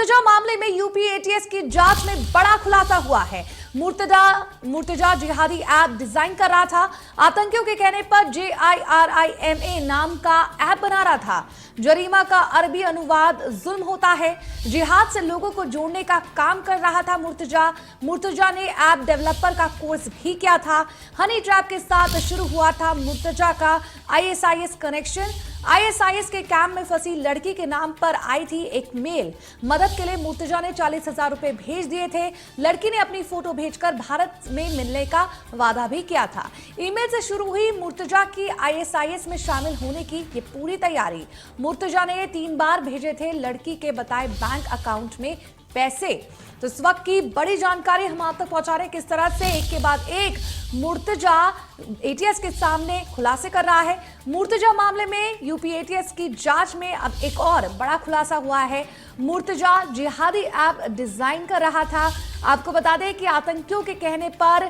मुर्तजा मामले में UP ATS की जांच में बड़ा खुलासा हुआ है। मुर्तजा जिहादी ऐप डिजाइन कर रहा था। आतंकियों के कहने पर JIRIMA नाम का ऐप बना रहा था। जरीमा का अरबी अनुवाद जुल्म होता है। जिहाद से लोगों को जोड़ने का काम कर रहा था मुर्तजा ने ऐप डेवलपर का कोर्स भी किया था। हनी ट्रैप के साथ शुरू हुआ था मुर्तजा का ISIS कनेक्शन। ISIS के कैंप में फंसी लड़की के नाम पर आई थी एक मेल। मदद के लिए मुर्तजा ने 40,000 रुपए भेज दिए थे। लड़की ने अपनी फोटो भेजकर भारत में मिलने का वादा भी किया था। ईमेल से शुरू हुई मुर्तजा की ISIS में शामिल होने की ये पूरी तैयारी। मुर्तजा ने 3 बार भेजे थे लड़की के बताए बैंक अकाउंट में पैसे। तो इस वक्त की बड़ी जानकारी हम आप तक पहुंचा रहे हैं, किस तरह से एक के बाद एक मुर्तजा एटीएस के सामने खुलासे कर रहा है। मुर्तजा मामले में यूपी एटीएस की जांच में अब एक और बड़ा खुलासा हुआ है। मुर्तजा जिहादी ऐप डिजाइन कर रहा था। आपको बता दें कि आतंकियों के कहने पर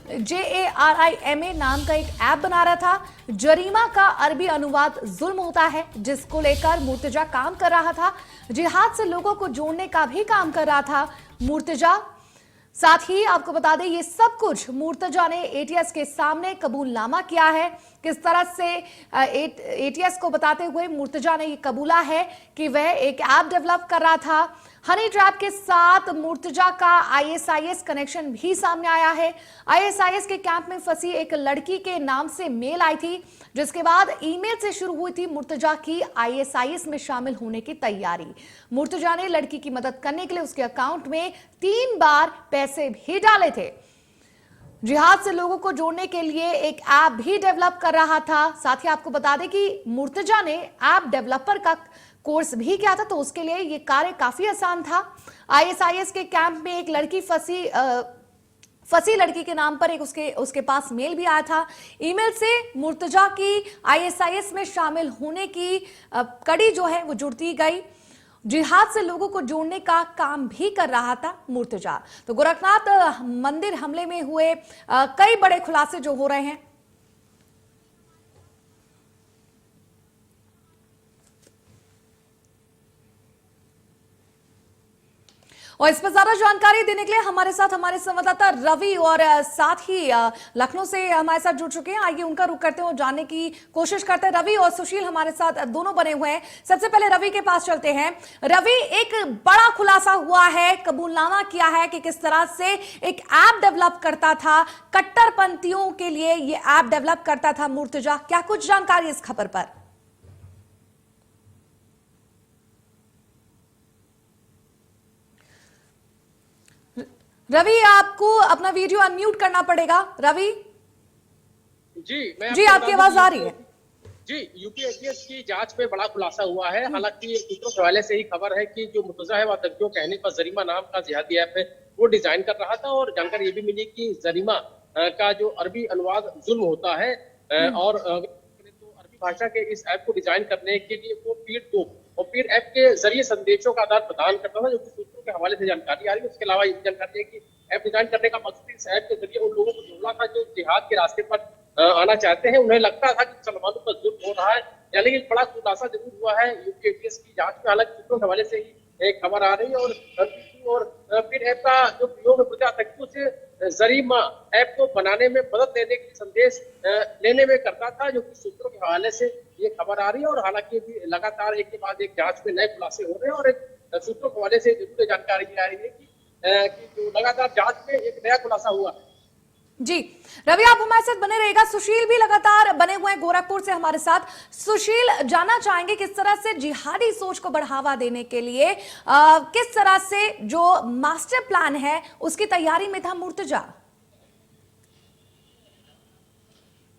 JIRIMA नाम का एक ऐप बना रहा था। जरीमा का अरबी अनुवाद जुल्म होता है, जिसको लेकर मुर्तजा काम कर रहा था। जिहाद से लोगों को जोड़ने का भी काम कर रहा था मुर्तजा। साथ ही आपको बता दें ये सब कुछ मुर्तजा ने एटीएस के सामने कबूलनामा किया है। किस तरह से एटीएस को बताते हुए मुर्तजा ने ये कबूला है कि वह एक ऐप डेवलप कर रहा था। हनी ट्रैप के साथ मुर्तजा का ISIS कनेक्शन भी सामने आया है। ISIS के कैंप में फंसी एक लड़की के नाम से मेल आई थी, जिसके बाद ईमेल से शुरू हुई थी मुर्तजा की ISIS में शामिल होने की तैयारी। मुर्तजा ने लड़की की मदद करने के लिए उसके अकाउंट में 3 बार पैसे भी डाले थे। जिहाद से लोगों को जोड़ने के लिए एक ऐप भी डेवलप कर रहा था। साथ ही आपको बता दें कि मुर्तजा ने ऐप डेवलपर का कोर्स भी किया था, तो उसके लिए ये कार्य काफी आसान था। ISIS के कैंप में एक लड़की फंसी लड़की के नाम पर एक उसके पास मेल भी आया था। ईमेल से मुर्तजा की ISIS में शामिल होने की कड़ी जो है वो जुड़ती गई। जिहाद से लोगों को जोड़ने का काम भी कर रहा था मुर्तजा। तो गोरखनाथ मंदिर हमले में हुए कई बड़े खुलासे जो हो रहे हैं, और इस पर ज्यादा जानकारी देने के लिए हमारे साथ हमारे संवाददाता रवि और साथ ही लखनऊ से हमारे साथ जुड़ चुके हैं। आइए उनका रुख करते हैं और जानने की कोशिश करते हैं। रवि और सुशील हमारे साथ दोनों बने हुए हैं। सबसे पहले रवि के पास चलते हैं। रवि, एक बड़ा खुलासा हुआ है, कबूलनामा किया है कि किस तरह से एक ऐप डेवलप करता था, कट्टरपंथियों के लिए ये ऐप डेवलप करता था मुर्तजा। क्या कुछ जानकारी इस खबर पर? रवि, आपको अपना वीडियो अनम्यूट करना पड़ेगा। रवि जी, आपकी आवाज आ रही है। जी, यूपी एटीएस की जांच में बड़ा खुलासा हुआ है। हालांकि सूत्रों के हवाले से ही खबर है कि जो मुर्तजा है वह आतंकियों कहने पर जरीमा नाम का जिहादी ऐप है वो डिजाइन कर रहा था, और जानकारी ये भी मिली कि जरीमा का जो अरबी अनुवाद जुल्म होता है, और तो अरबी भाषा के इस ऐप को डिजाइन करने के लिए वो पीड ऐप के जरिए संदेशों का आदान प्रदान करता था, जो कि सूत्रों के हवाले से जानकारी आ रही है। उसके अलावा ये जानकारी है कि ऐप डिजाइन करने का मकसद इस ऐप के जरिए उन लोगों को जोड़ना था जो जिहाद के रास्ते पर आना चाहते हैं। उन्हें लगता था कि मुसलमानों पर जुल्म हो रहा है, यानी कि बड़ा खुलासा जरूर हुआ है यूपी एटीएस की जांच में। हालांकि सूत्रों के हवाले से ही एक खबर आ रही है, और फिर ऐप का जो प्रयोग आतंकियों से जरीमा ऐप को बनाने में मदद लेने के संदेश लेने में करता था, जो कि सूत्रों के हवाले से ये खबर आ रही है। और हालांकि भी लगातार एक के बाद एक जांच में नए खुलासे हो रहे हैं, और एक सूत्रों के हवाले से जरूर जानकारी आ रही है कि जो लगातार जांच में एक नया खुलासा हुआ है। जी रवि, आप हमारे साथ बने रहेगा। सुशील भी लगातार बने हुए हैं गोरखपुर से हमारे साथ। सुशील, जानना चाहेंगे किस तरह से जिहादी सोच को बढ़ावा देने के लिए किस तरह से जो मास्टर प्लान है उसकी तैयारी में था मुर्तजा?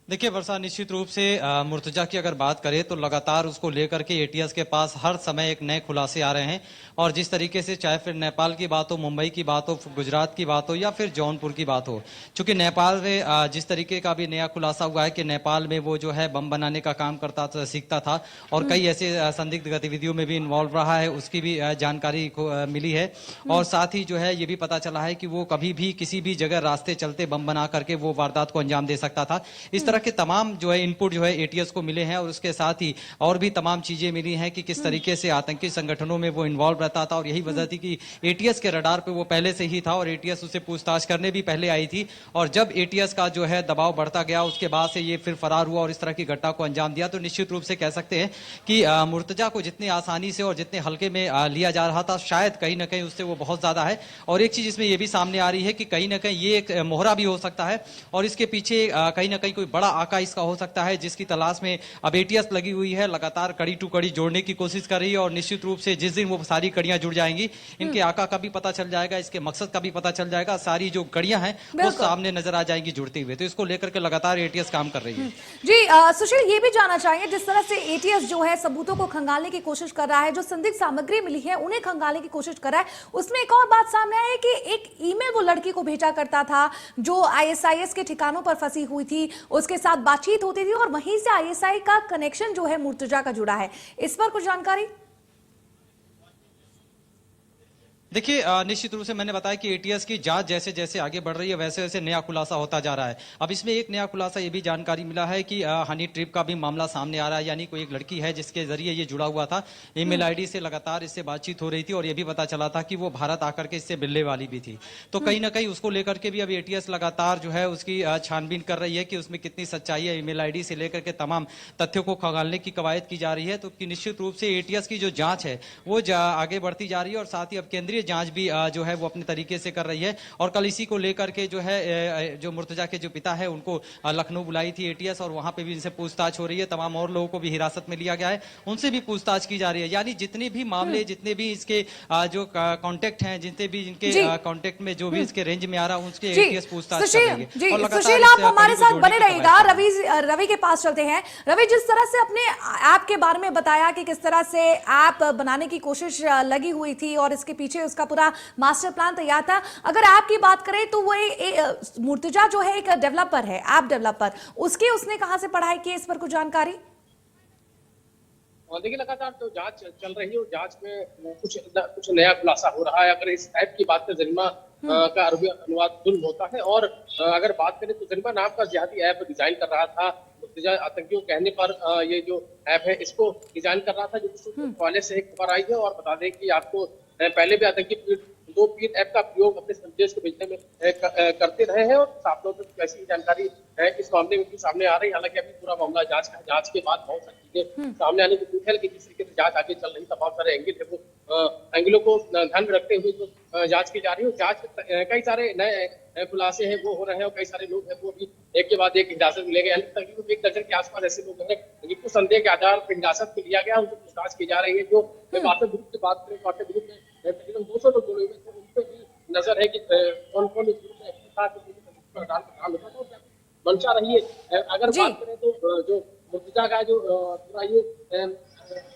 देखिए वर्षा, निश्चित रूप से मुर्तजा की अगर बात करें तो लगातार उसको लेकर के एटीएस के पास हर समय एक नए खुलासे आ रहे हैं। और जिस तरीके से चाहे फिर नेपाल की बात हो, मुंबई की बात हो, गुजरात की बात हो या फिर जौनपुर की बात हो, चूंकि नेपाल में जिस तरीके का भी नया खुलासा हुआ है कि नेपाल में वो जो है बम बनाने का काम करता था, सीखता था, और कई ऐसे संदिग्ध गतिविधियों में भी इन्वॉल्व रहा है, उसकी भी जानकारी मिली है। और साथ ही जो है ये भी पता चला है कि वो कभी भी किसी भी जगह रास्ते चलते बम बना करके वो वारदात को अंजाम दे सकता था। इस तरह तरह के तमाम जो है इनपुट जो है एटीएस को मिले हैं और उसके साथ ही और भी तमाम चीजें मिली हैं कि किस तरीके से आतंकी संगठनों में वो इन्वॉल्व रहता था और यही वजह थी कि एटीएस के रडार पे वो पहले से ही था और एटीएस उसे पूछताछ करने भी पहले आई थी। और जब एटीएस का जो है दबाव बढ़ता गया उसके बाद से ये फिर फरार हुआ और इस तरह की घटना को अंजाम दिया। तो निश्चित रूप से कह सकते हैं कि मुर्तजा को जितनी आसानी से और जितने हल्के में लिया जा रहा था, शायद कहीं ना कहीं उससे वो बहुत ज्यादा है। और एक चीज इसमें ये भी सामने आ रही है कि कहीं ना कहीं ये एक मोहरा भी हो सकता है और इसके पीछे कहीं ना कहीं कोई बड़ा आका इसका हो सकता है, जिसकी तलाश में अब एटीएस लगी हुई है, लगातार कड़ी टू कड़ी जोड़ने की कोशिश कर रही है। और निश्चित रूप से जिस दिन वो सारी कड़ियां जुड़ जाएंगी, इनके आका का भी पता चल जाएगा, इसके मकसद का भी पता चल जाएगा, सारी जो कड़ियां हैं वो सामने नजर आ जाएंगी जुड़ती हुई। तो इसको लेकर के लगातार एटीएस काम कर रही है। जी सुशील, ये भी जानना चाहेंगे जिस तरह से एटीएस जो है सबूतों को खंगालने की कोशिश कर रहा है, जो संदिग्ध सामग्री मिली है उन्हें खंगालने की कोशिश कर रहा है, उसमें एक और बात सामने आई है कि एक ईमेल वो लड़की को भेजा करता था जो आईएसआईएस के ठिकानों पर फंसी हुई थी, उसके साथ बातचीत होती थी और वहीं से आईएसआई का कनेक्शन जो है मुर्तजा का जुड़ा है। इस पर कुछ जानकारी? देखिए, निश्चित रूप से मैंने बताया कि एटीएस की जांच जैसे जैसे आगे बढ़ रही है वैसे वैसे नया खुलासा होता जा रहा है। अब इसमें एक नया खुलासा ये भी जानकारी मिला है कि हनी ट्रिप का भी मामला सामने आ रहा है, यानी कोई एक लड़की है जिसके जरिए ये जुड़ा हुआ था, ईमेल आईडी से लगातार इससे बातचीत हो रही थी और ये भी पता चला था कि वो भारत आकर के इससे मिलने वाली भी थी। तो कहीं ना कहीं उसको लेकर के भी अब एटीएस लगातार जो है उसकी छानबीन कर रही है कि उसमें कितनी सच्चाई है। ईमेल आईडी से लेकर के तमाम तथ्यों को खंगालने की कवायद की जा रही है। तो निश्चित रूप से एटीएस की जो जांच है वो आगे बढ़ती जा रही है और साथ ही अब केंद्रीय जांच भी जो है वो अपने तरीके से कर रही है। और कल इसी को लेकर के जो है जो मुर्तजा के जो पिता है उनको लखनऊ बुलाई थी एटीएस और वहां पे भी इनसे पूछताछ हो रही है। तमाम और लोगों को भी हिरासत में लिया गया है, उनसे भी पूछताछ की जा रही है। यानी जितने भी मामले, जितने भी इसके जो कांटेक्ट हैं, जितने भी इनके कांटेक्ट में जो भी इसके रेंज में आ रहा है उसके एटीएस पूछताछ करेंगे। सुशील, आप हमारे साथ बने रहिएगा। रवि के पास चलते हैं। रवि, जिस तरह से अपने ऐप के बारे में बताया कि किस तरह से ऐप बनाने की कोशिश लगी हुई थी और इसके पीछे उसका पूरा मास्टर प्लान तैयार था, अगर ऐप की बात करें तो वो मुर्तजा जो है एक डेवलपर है, ऐप डेवलपर, उसने कहां से पढ़ाई की, इस पर कुछ जानकारी? देखिए, लगातार तो जांच चल रही है और जांच में कुछ नया खुलासा हो रहा है। अगर इस ऐप की बात करें, जरिमा का अरबी अनुवाद जुल्म होता है और अगर बात करें तो जरिमा नाम का जिहादी ऐप डिजाइन कर रहा था मुर्तजा। आतंकियों कहने पर ये जो ऐप है इसको डिजाइन कर रहा था, जो हवाले से एक खबर आई है। और बता दें कि आपको पहले भी आतंकी दो पीर ऐप का प्रयोग अपने संदेश को भेजने में करते रहे हैं और साफ तौर पर ऐसी जानकारी है इस मामले में भी सामने आ रही है। हालांकि अभी पूरा मामला जांच के बाद बहुत सारी चीजें सामने आने की उम्मीद है, लेकिन जिस तरीके से जांच आगे चल रही, तमाम सारे एंगल है वो एंगलों को ध्यान में रखते हुए जो जांच की जा रही है। जांच कई सारे नए खुलासे हैं वो हो रहे हैं और कई सारे लोग हैं वो भी एक के बाद एक हिरासत में ले गए। तकरीबन 1 दर्जन के आसपास ऐसे लोग हैं जिनको संदेह के आधार पर हिरासत में लिया गया, उनको पूछताछ की जा रही है। जो व्हाट्सएप ग्रुप की बात करें, व्हाट्सएप ग्रुप में तकरीबन 200 लोग जुड़े हुए थे, उन पे भी नजर है कि कौन कौन इस ग्रुप में एक्टिव था, काम होता था और मंशा रही है। अगर बात करें तो जो मुर्तजा का जो पूरा ये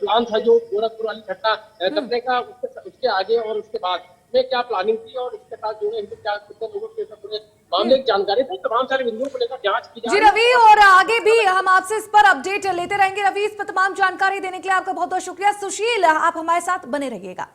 प्लान था, जो गोरखपुर वाली घटना करने का, उसके आगे और उसके बाद में क्या प्लानिंग थी और इसके साथ जो है इनको क्या कितने लोगों के पूरे मामले की जानकारी थी, तमाम सारे बिंदुओं को लेकर जांच की जा रही है। जी रवि, और आगे भी हम आपसे इस पर अपडेट लेते रहेंगे। रवि, इस पर तमाम जानकारी देने के लिए आपका बहुत बहुत शुक्रिया। सुशील, आप हमारे साथ बने रहिएगा।